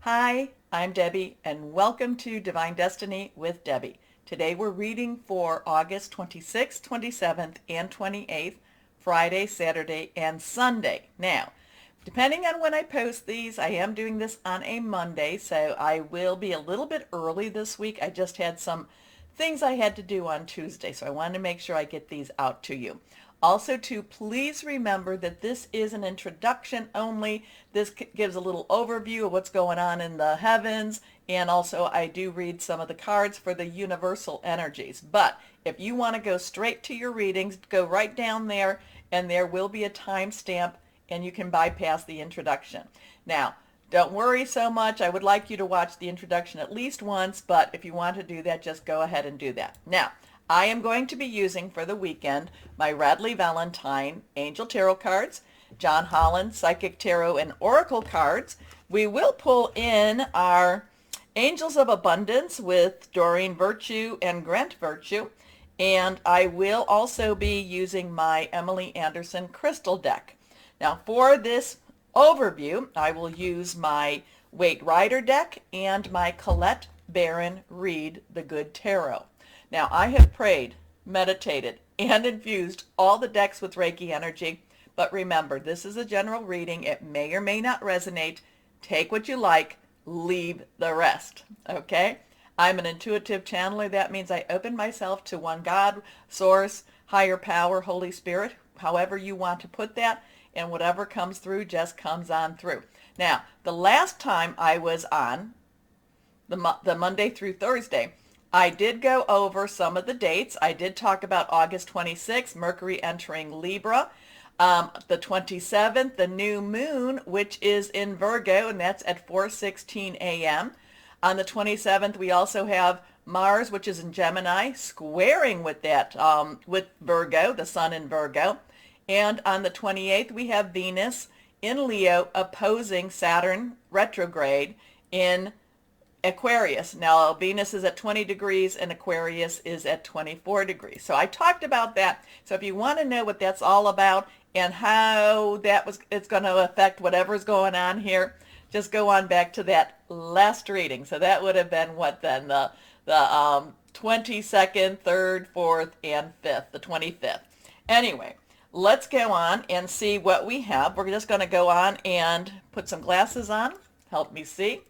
Hi, I'm Debbie, and welcome to Divine Destiny with Debbie. Today we're reading for August 26th, 27th, and 28th, Friday, Saturday, and Sunday. Now, depending on when I post these, I am doing this on a Monday, so I will be a little bit early this week. I just had some things I had to do on Tuesday, so I wanted to make sure I get these out to you. Also, too, please remember that this is an introduction only. This gives a little overview of what's going on in the heavens, and also I do read some of the cards for the universal energies. But if you want to go straight to your readings, go right down there, and there will be a timestamp, and you can bypass the introduction. Now, don't worry so much. I would like you to watch the introduction at least once, but if you want to do that, just go ahead and do that. Now, I am going to be using for the weekend my Radley Valentine Angel Tarot cards, John Holland Psychic Tarot and Oracle cards. We will pull in our Angels of Abundance with Doreen Virtue and Grant Virtue, and I will also be using my Emily Anderson Crystal deck. Now for this overview, I will use my Waite Rider deck and my Colette Baron Reed the Good Tarot. Now, I have prayed, meditated, and infused all the decks with Reiki energy, but remember, this is a general reading. It may or may not resonate. Take what you like, leave the rest, okay? I'm an intuitive channeler. That means I open myself to one God, source, higher power, Holy Spirit, however you want to put that, and whatever comes through just comes on through. Now, the last time I was on, the Monday through Thursday, I did go over some of the dates. I did talk about August 26th, Mercury entering Libra. The 27th, the new moon, which is in Virgo, and that's at 4:16 a.m. On the 27th, we also have Mars, which is in Gemini, squaring with that, with Virgo, the sun in Virgo. And on the 28th, we have Venus in Leo opposing Saturn retrograde in Aquarius. Now, Venus is at 20 degrees and Aquarius is at 24 degrees. So I talked about that. So if you want to know what that's all about and how it's going to affect whatever's going on here, just go on back to that last reading. So that would have been what then? The 22nd, 3rd, 4th, and 5th, the 25th. Anyway, let's go on and see what we have. We're just going to go on and put some glasses on. Help me see.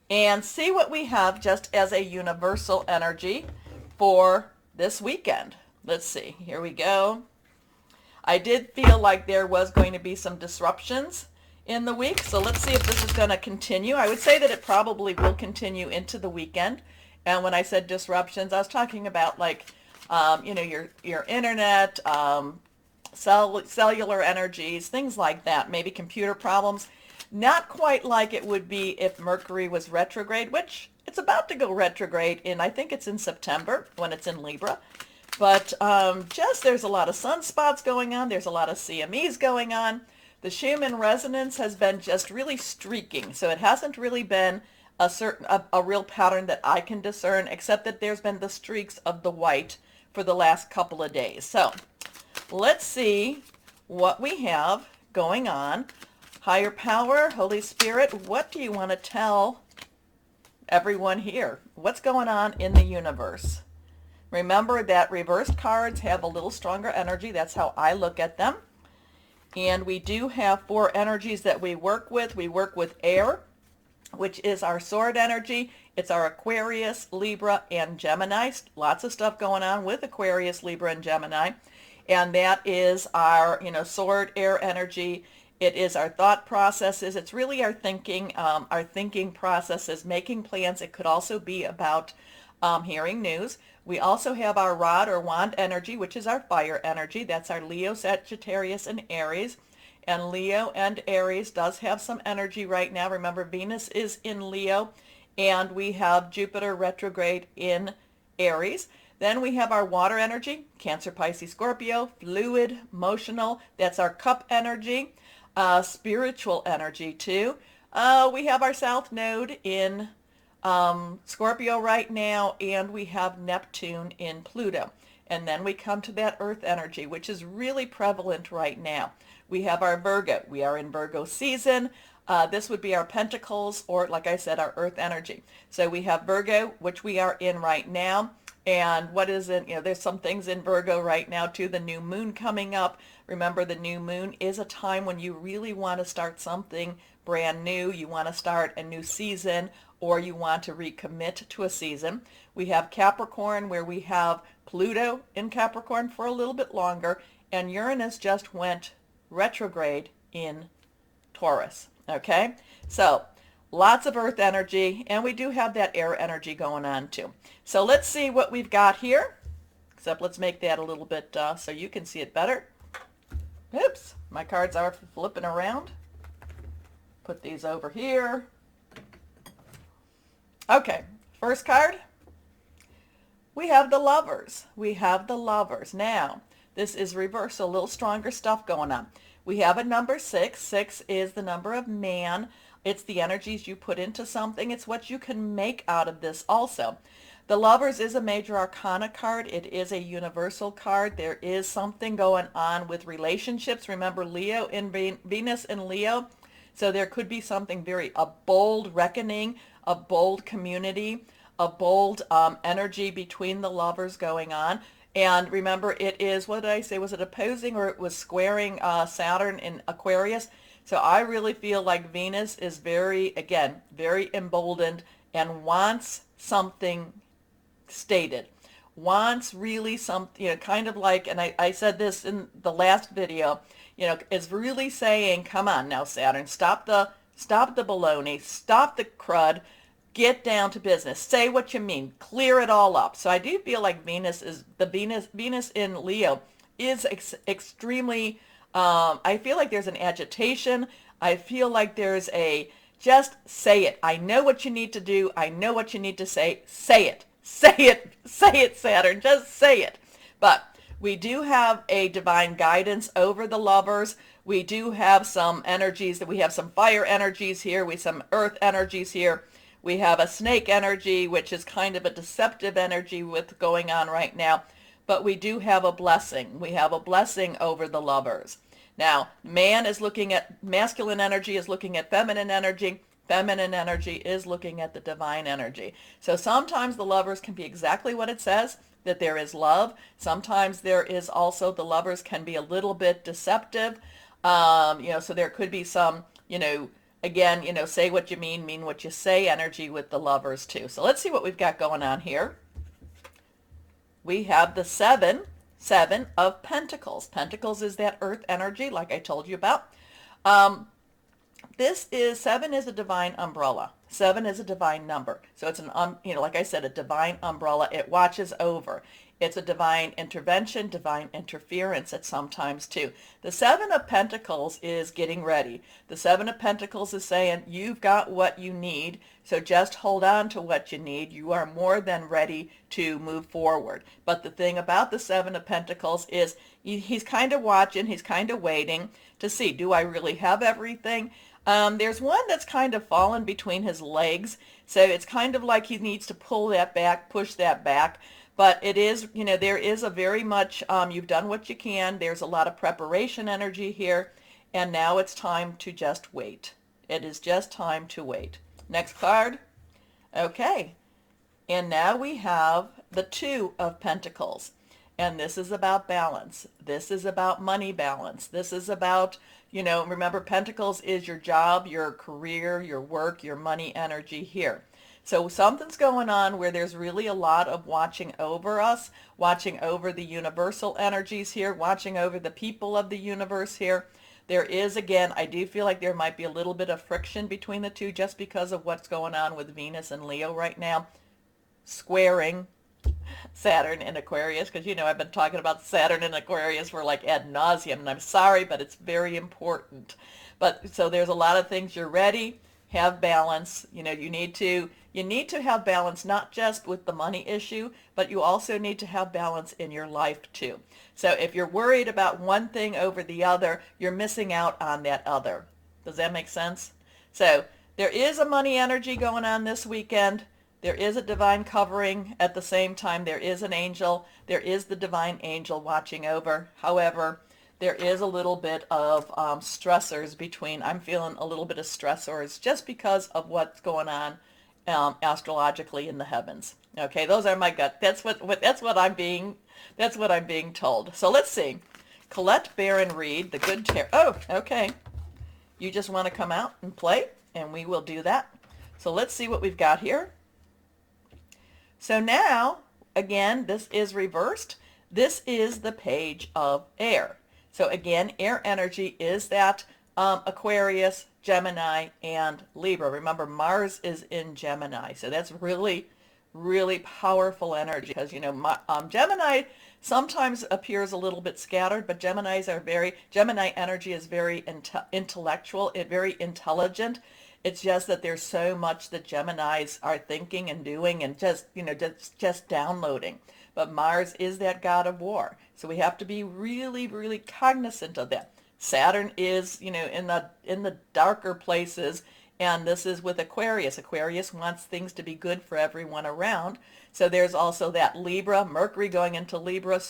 And see what we have just as a universal energy for this weekend. Let's see. Here we go. I did feel like there was going to be some disruptions in the week, so let's see if this is going to continue. I would say that it probably will continue into the weekend. And when I said disruptions, I was talking about like, your internet, cellular energies, things like that, maybe computer problems. Not quite like it would be if Mercury was retrograde, which it's about to go retrograde I think it's in September when it's in Libra. But just there's a lot of sunspots going on. There's a lot of CMEs going on. The Schumann resonance has been just really streaking. So it hasn't really been a real pattern that I can discern, except that there's been the streaks of the white for the last couple of days. So let's see what we have going on. Higher power, Holy Spirit, what do you want to tell everyone here? What's going on in the universe? Remember that reversed cards have a little stronger energy. That's how I look at them. And we do have 4 energies that we work with. We work with air, which is our sword energy. It's our Aquarius, Libra, and Gemini. Lots of stuff going on with Aquarius, Libra, and Gemini. And that is our, sword air energy. It is our thought processes. It's really our thinking processes, making plans. It could also be about hearing news. We also have our rod or wand energy, which is our fire energy. That's our Leo, Sagittarius, and Aries. And Leo and Aries does have some energy right now. Remember, Venus is in Leo, and we have Jupiter retrograde in Aries. Then we have our water energy, Cancer, Pisces, Scorpio, fluid, emotional. That's our cup energy. Spiritual energy too. We have our South Node in Scorpio right now, and we have Neptune in Pluto. And then we come to that Earth energy, which is really prevalent right now. We have our Virgo. We are in Virgo season. This would be our pentacles, or like I said, our earth energy. So we have Virgo, which we are in right now. And what is it? There's some things in Virgo right now too. The new moon coming up. Remember, the new moon is a time when you really want to start something brand new. You want to start a new season, or you want to recommit to a season. We have Capricorn, where we have Pluto in Capricorn for a little bit longer, and Uranus just went retrograde in Taurus. Okay, so lots of earth energy, and we do have that air energy going on too. So let's see what we've got here, except let's make that a little bit so you can see it better. Oops, my cards are flipping around. Put these over here. Okay, first card, we have the Lovers. We have the Lovers. Now, this is reverse, so a little stronger stuff going on. We have a number 6. 6 is the number of man. It's the energies you put into something. It's what you can make out of this also. The Lovers is a major arcana card. It is a universal card. There is something going on with relationships. Remember, Leo in Venus in Leo. So there could be something a bold reckoning, a bold community, a bold energy between the lovers going on. And remember, it is, what did I say, was it opposing, or it was squaring Saturn in Aquarius? So I really feel like Venus is very emboldened and wants something stated. Wants really something, kind of like, and I said this in the last video, is really saying, come on now, Saturn, stop the baloney, stop the crud, get down to business. Say what you mean. Clear it all up. So I do feel like Venus in Leo is extremely, I feel like there's an agitation. I feel like there's just say it. I know what you need to do. I know what you need to say. Say it. Say it. Say it, Saturn. Just say it. But we do have a divine guidance over the lovers. We do have some energies we have some fire energies here. We have some earth energies here. We have a snake energy, which is kind of a deceptive energy with going on right now. But we do have a blessing. We have a blessing over the lovers. Now, man is looking at masculine energy, is looking at feminine energy. Feminine energy is looking at the divine energy. So sometimes the lovers can be exactly what it says, that there is love. Sometimes there is also, the lovers can be a little bit deceptive. So there could be some, again, say what you mean what you say energy with the lovers too. So let's see what we've got going on here. We have the seven of Pentacles. Pentacles is that earth energy, like I told you about. Seven is a divine umbrella. 7 is a divine number. So it's like I said, a divine umbrella. It watches over. It's a divine intervention, divine interference at sometimes too. The 7 of Pentacles is getting ready. The 7 of Pentacles is saying, you've got what you need, so just hold on to what you need. You are more than ready to move forward. But the thing about the 7 of Pentacles is he's kind of watching, he's kind of waiting to see, do I really have everything? There's one that's kind of fallen between his legs, so it's kind of like he needs to pull that back, push that back. But it is, there is a very much, you've done what you can. There's a lot of preparation energy here. And now it's time to just wait. It is just time to wait. Next card. Okay. And now we have the 2 of Pentacles. And this is about balance. This is about money balance. This is about, remember, Pentacles is your job, your career, your work, your money energy here. So something's going on where there's really a lot of watching over us, watching over the universal energies here, watching over the people of the universe here. There is, again, I do feel like there might be a little bit of friction between the two just because of what's going on with Venus and Leo right now, squaring Saturn in Aquarius, because I've been talking about Saturn in Aquarius for like ad nauseum, and I'm sorry, but it's very important. But so there's a lot of things. You're ready, have balance. You need to have balance, not just with the money issue, but you also need to have balance in your life too. So if you're worried about one thing over the other, you're missing out on that other. Does that make sense? So there is a money energy going on this weekend. There is a divine covering. At the same time, there is an angel. There is the divine angel watching over. However, there is a little bit of stressors between, I'm feeling a little bit of stressors just because of what's going on astrologically in the heavens. Okay, those are my gut. That's what I'm being told. So let's see. Colette Barron Reed, the good tarot. Oh, okay. You just want to come out and play, and we will do that. So let's see what we've got here. So now, again, this is reversed. This is the Page of Air. So again, air energy is that Aquarius, Gemini, and Libra. Remember, Mars is in Gemini. So that's really, really powerful energy because, Gemini sometimes appears a little bit scattered, but Gemini energy is very intellectual, very intelligent. It's just that there's so much that Geminis are thinking and doing and just downloading. But Mars is that god of war. So we have to be really, really cognizant of that. Saturn is, in the darker places, and this is with Aquarius. Aquarius wants things to be good for everyone around. So there's also that Libra, Mercury going into Libra,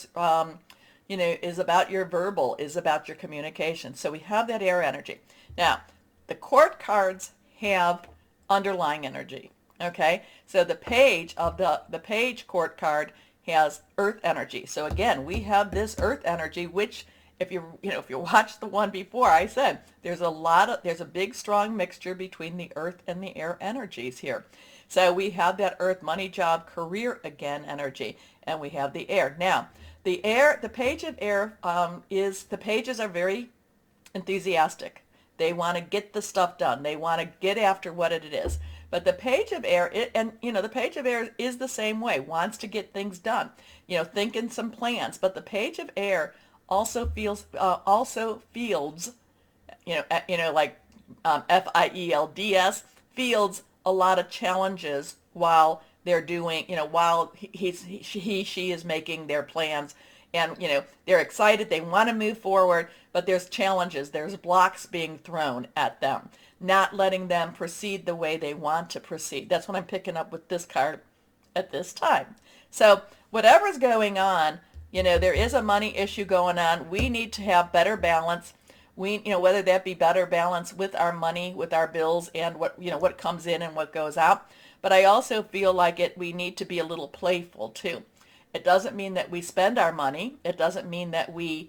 is about your verbal, is about your communication. So we have that air energy. Now, the court cards have underlying energy. Okay, so the page of the page court card has earth energy. So again, we have this earth energy, which if you watch the one before, I said there's a big strong mixture between the earth and the air energies here. So we have that earth, money, job, career again energy, and we have the air. Now, the page of air the pages are very enthusiastic. They want to get the stuff done. They want to get after what it is. But the Page of Air, the Page of Air is the same way, wants to get things done, thinking some plans. But the Page of Air also fields, like FIELDS, fields a lot of challenges while they're doing, while she is making their plans. And, they're excited, they want to move forward, but there's challenges, there's blocks being thrown at them, not letting them proceed the way they want to proceed. That's what I'm picking up with this card at this time. So whatever's going on, there is a money issue going on. We need to have better balance. Whether that be better balance with our money, with our bills, and what comes in and what goes out. But I also feel like we need to be a little playful too. It doesn't mean that we spend our money. It doesn't mean that we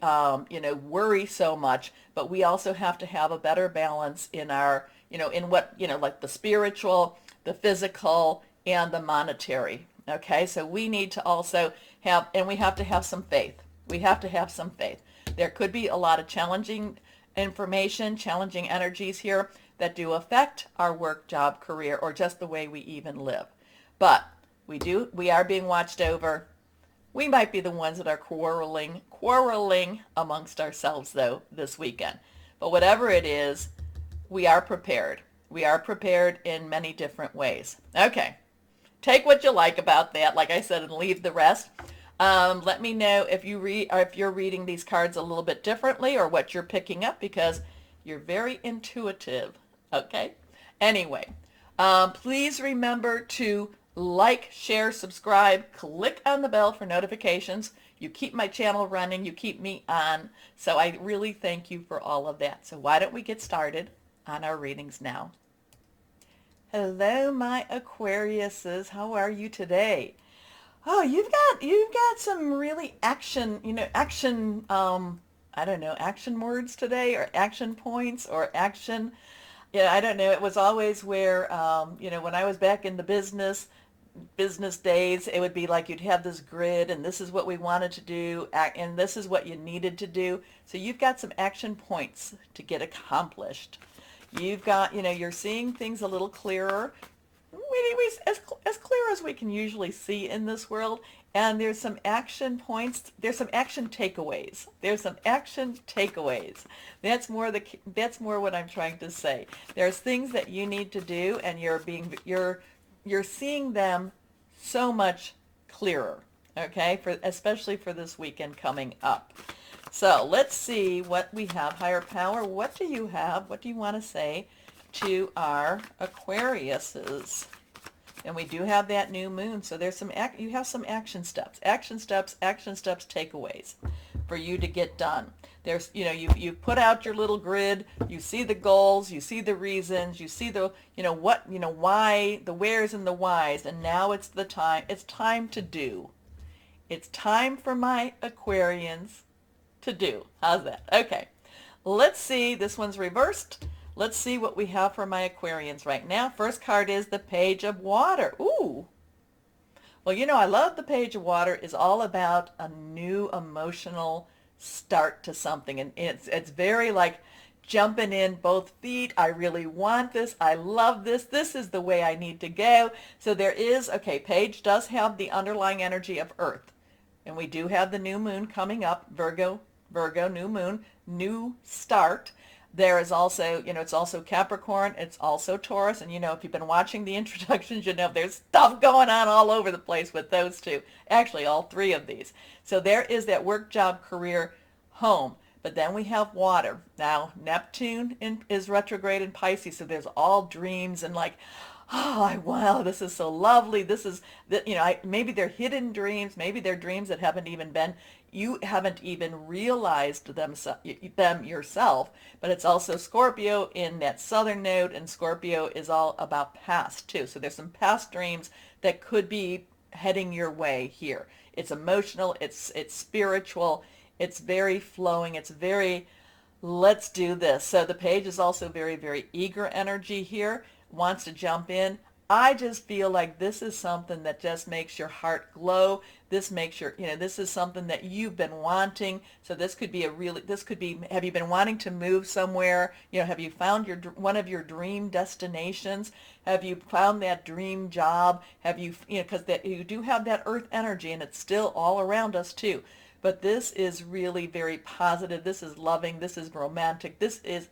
worry so much, but we also have to have a better balance in our, like the spiritual, the physical, and the monetary. Okay, so we need to also have, and we have to have some faith. We have to have some faith. There could be a lot of challenging information, challenging energies here that do affect our work, job, career, or just the way we even live. But we are being watched over. We might be the ones that are quarreling amongst ourselves, though, this weekend. But whatever it is, we are prepared. We are prepared in many different ways. Okay, take what you like about that, like I said, and leave the rest. Let me know if you're reading these cards a little bit differently or what you're picking up, because you're very intuitive. Okay? Anyway, please remember to like, share, subscribe, click on the bell for notifications. You keep my channel running, you keep me on, so I really thank you for all of that. So why don't we get started on our readings now? Hello, my Aquariuses. How are you today? Oh, you've got some really action words today, or action points, or action. Yeah, I don't know. It was always where, when I was back in the business days, it would be like you'd have this grid, and this is what we wanted to do, and this is what you needed to do. So you've got some action points to get accomplished. You've got, you're seeing things a little clearer, as clear as we can usually see in this world. And there's some action points. There's some action takeaways. That's more what I'm trying to say. There's things that you need to do, and you're seeing them so much clearer. Okay, especially for this weekend coming up. So let's see what we have. Higher power, what do you have? What do you want to say to our Aquariuses? And we do have that new moon, so there's you have some action steps, takeaways. for you to get done. There's, you put out your little grid, you see the goals, you see the reasons, you see the, why, the wheres and the whys, and now it's time to do. It's time for my Aquarians to do. How's that? Okay. Let's see. This one's reversed. Let's see what we have for my Aquarians right now. First card is the Page of Water. Ooh. Well, I love the Page of Water. It's all about a new emotional start to something. And it's very like jumping in both feet. I really want this. I love this. This is the way I need to go. So there is, okay, Page does have the underlying energy of Earth. And we do have the new moon coming up, Virgo, new moon, new start. There is also, it's also Capricorn, it's also Taurus, and if you've been watching the introductions, there's stuff going on all over the place with those two. Actually, all three of these. So there is that work, job, career, home. But then we have water. Now, Neptune is retrograde in Pisces, so there's all dreams and like, oh, wow, this is so lovely. This is, maybe they're hidden dreams. Maybe they're dreams that you haven't even realized them yourself. But it's also Scorpio in that southern node, and Scorpio is all about past too. So there's some past dreams that could be heading your way here. It's emotional. It's spiritual. It's very flowing. It's very, let's do this. So the Page is also very, very eager energy here. Wants to jump in. I just feel like this is something that just makes your heart glow. This makes this is something that you've been wanting. So this could be have you been wanting to move somewhere? Have you found one of your dream destinations? Have you found that dream job? Have you, because you do have that Earth energy, and it's still all around us too. But this is really very positive. This is loving. This is romantic. This is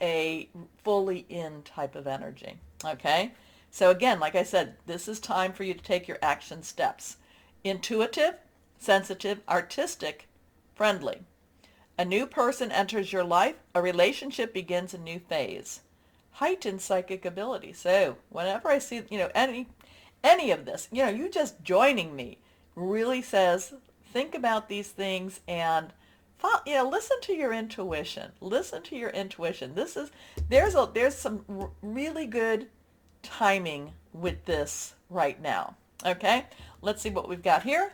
a fully in type of energy. Okay? So again, like I said, this is time for you to take your action steps. Intuitive, sensitive, artistic, friendly. A new person enters your life. A relationship begins a new phase. Heightened psychic ability. So whenever I see, any of this, you just joining me really says, think about these things and listen to your intuition. Listen to your intuition. There's some really good timing with this right now. Okay, let's see what we've got here.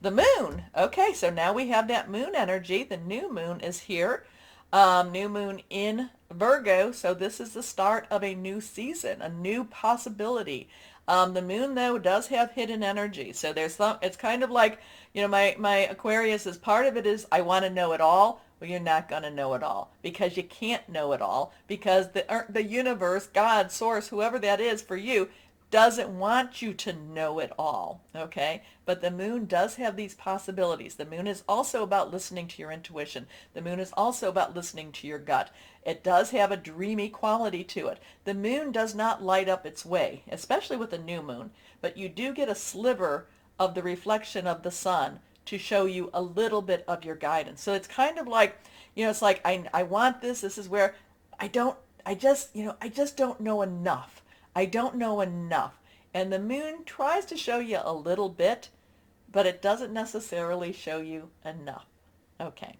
The moon. Okay, so now we have that moon energy. The new moon is here. New moon in Virgo. So this is the start of a new season, a new possibility. The moon, though, does have hidden energy. So it's kind of like, my Aquarius is part of it is I want to know it all. Well, you're not going to know it all because you can't know it all because the universe, God, source, whoever that is for you, doesn't want you to know it all, okay? But the moon does have these possibilities. The moon is also about listening to your intuition. The moon is also about listening to your gut. It does have a dreamy quality to it. The moon does not light up its way, especially with the new moon, but you do get a sliver of the reflection of the sun to show you a little bit of your guidance. So it's kind of like, it's like, I want this. This is where I just don't know enough. I don't know enough. And the moon tries to show you a little bit, but it doesn't necessarily show you enough. Okay.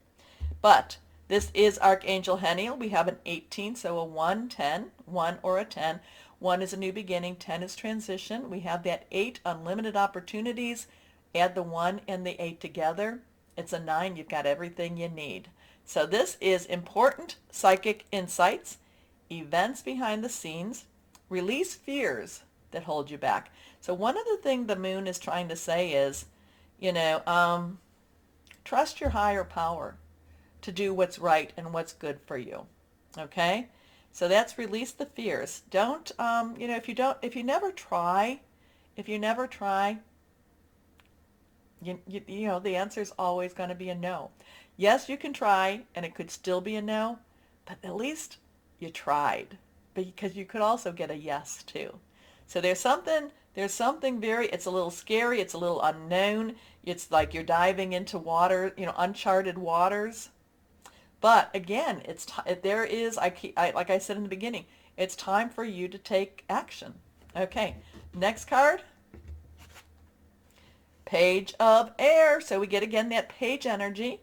But this is Archangel Heniel. We have an 18, so a 1, 10, 1 or a 10. 1 is a new beginning, 10 is transition. We have that 8, unlimited opportunities. Add the 1 and the 8 together. It's a 9. You've got everything you need. So this is important psychic insights, events behind the scenes, release fears that hold you back. So one of the things the moon is trying to say is, trust your higher power to do what's right and what's good for you. Okay? So that's release the fears. Don't, if you never try, the answer is always going to be a no. Yes, you can try and it could still be a no, but at least you tried. Because you could also get a yes too. So there's something it's a little scary, it's a little unknown. It's like you're diving into water, uncharted waters. But again, like I said in the beginning, it's time for you to take action. Okay, next card. page of air. So we get again that page energy,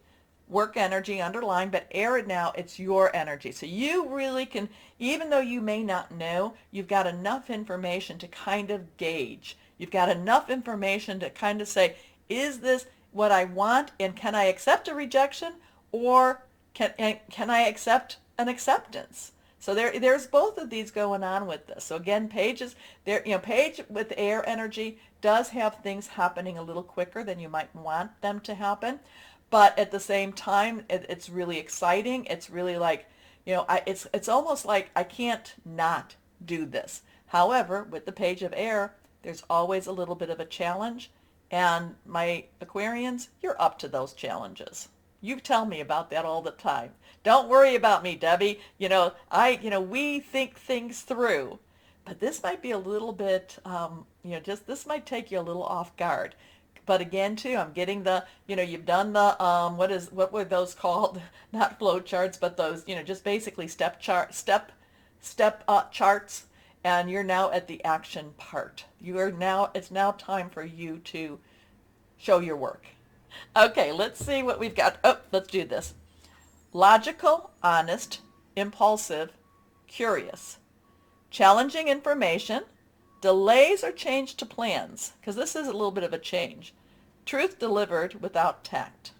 work energy underlying, but air now, it's your energy. So you really can, even though you may not know, you've got enough information to kind of gauge. You've got enough information to kind of say, is this what I want, and can I accept a rejection, or can I accept an acceptance? So there's both of these going on with this. So again, pages there, page with air energy does have things happening a little quicker than you might want them to happen, but at the same time, it's really exciting. It's really like, it's almost like I can't not do this. However, with the page of air, there's always a little bit of a challenge, and my Aquarians, you're up to those challenges. You tell me about that all the time. Don't worry about me, Debbie. We think things through. But this might be a little bit, this might take you a little off guard. But again, too, I'm getting you've done the, what were those called? Not flow charts, but those, just basically step charts. And you're now at the action part. It's now time for you to show your work. Okay, let's see what we've got. Oh, let's do this. Logical, honest, impulsive, curious. Challenging information, delays or change to plans, because this is a little bit of a change. Truth delivered without tact.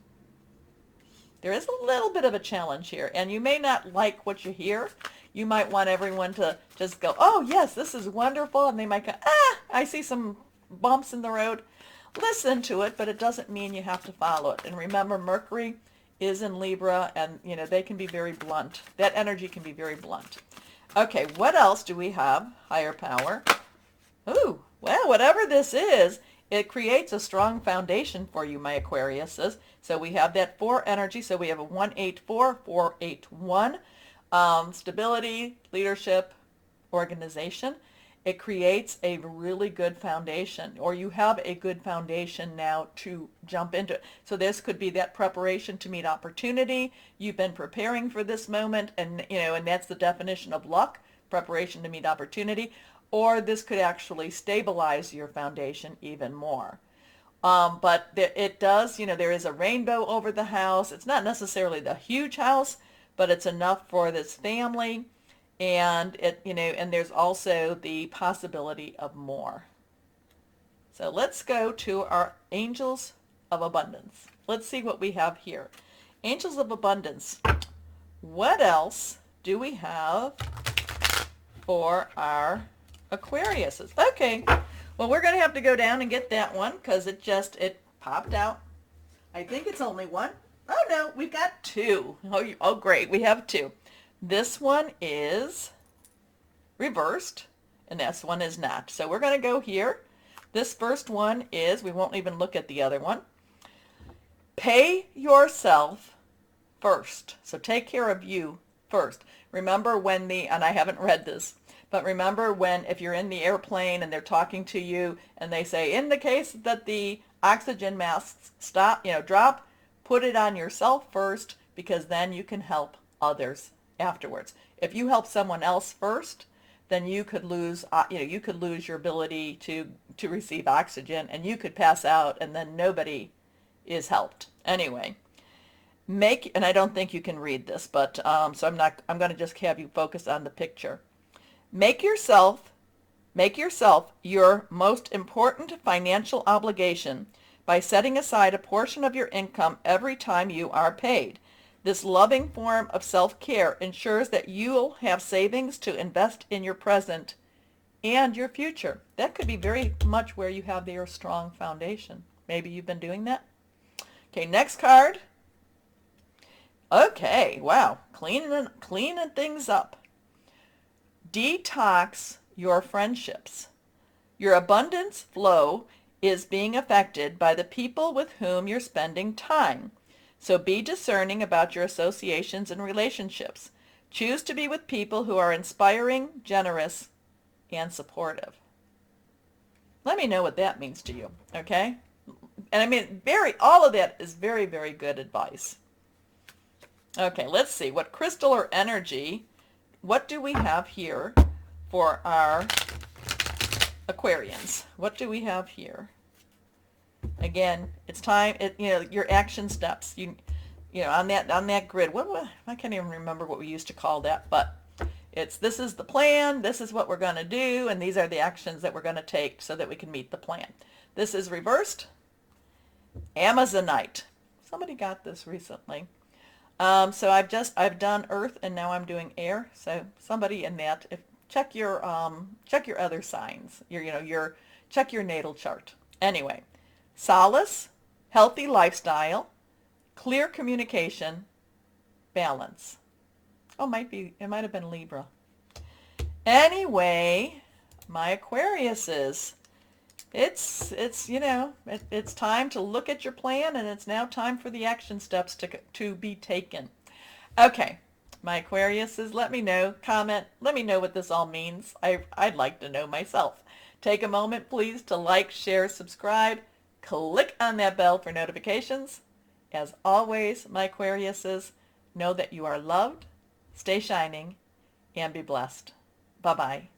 There is a little bit of a challenge here, and you may not like what you hear. You might want everyone to just go, oh, yes, this is wonderful, and they might go, I see some bumps in the road. Listen to it, but it doesn't mean you have to follow it. And remember, Mercury is in Libra, and they can be very blunt. That energy can be very blunt. Okay, what else do we have? Higher power. Ooh, well, whatever this is, it creates a strong foundation for you, my Aquariuses. So we have that 4 energy. So we have a 184, 481. Stability, leadership, organization. It creates a really good foundation, or you have a good foundation now to jump into it. So this could be that preparation to meet opportunity. You've been preparing for this moment, and and that's the definition of luck, preparation to meet opportunity. Or this could actually stabilize your foundation even more. But it does, there is a rainbow over the house. It's not necessarily the huge house, but it's enough for this family. And and there's also the possibility of more. So let's go to our angels of abundance. Let's see what we have here. Angels of abundance. What else do we have for our Aquariuses? Okay, well, we're going to have to go down and get that one because it popped out. I think it's only one. Oh, no, we've got 2. Oh, great, we have 2. This one is reversed, and this one is not. So we're going to go here. This first one is, we won't even look at the other one. Pay yourself first. So take care of you first. Remember when and I haven't read this, but remember when, if you're in the airplane and they're talking to you and they say, in the case that the oxygen masks drop, put it on yourself first, because then you can help others afterwards. If you help someone else first, then you could lose your ability to receive oxygen, and you could pass out, and then nobody is helped. Anyway, and I don't think you can read this, but so I'm going to just have you focus on the picture. Make yourself your most important financial obligation by setting aside a portion of your income every time you are paid. This loving form of self-care ensures that you'll have savings to invest in your present and your future. That could be very much where you have your strong foundation. Maybe you've been doing that. Okay, next card. Okay, wow, cleaning things up. Detox your friendships. Your abundance flow is being affected by the people with whom you're spending time. So be discerning about your associations and relationships. Choose to be with people who are inspiring, generous, and supportive. Let me know what that means to you, okay? And I mean, all of that is very, very good advice. Okay, let's see. What crystal or energy, what do we have here for our Aquarians? What do we have here? Again, it's time, your action steps. On that grid. I can't even remember what we used to call that, but this is the plan, this is what we're going to do, and these are the actions that we're going to take so that we can meet the plan. This is reversed Amazonite. Somebody got this recently. So I've done Earth and now I'm doing air. So somebody in that, check your other signs. Check your natal chart. Anyway, solace, healthy lifestyle, clear communication, balance. Oh, it might have been Libra. Anyway, my Aquariuses, it's time to look at your plan, and it's now time for the action steps to be taken. Okay, my Aquariuses, let me know, comment, let me know what this all means. I'd like to know myself. Take a moment, please, to like, share, subscribe, click on that bell for notifications. As always, my Aquariuses, know that you are loved, stay shining, and be blessed. Bye-bye.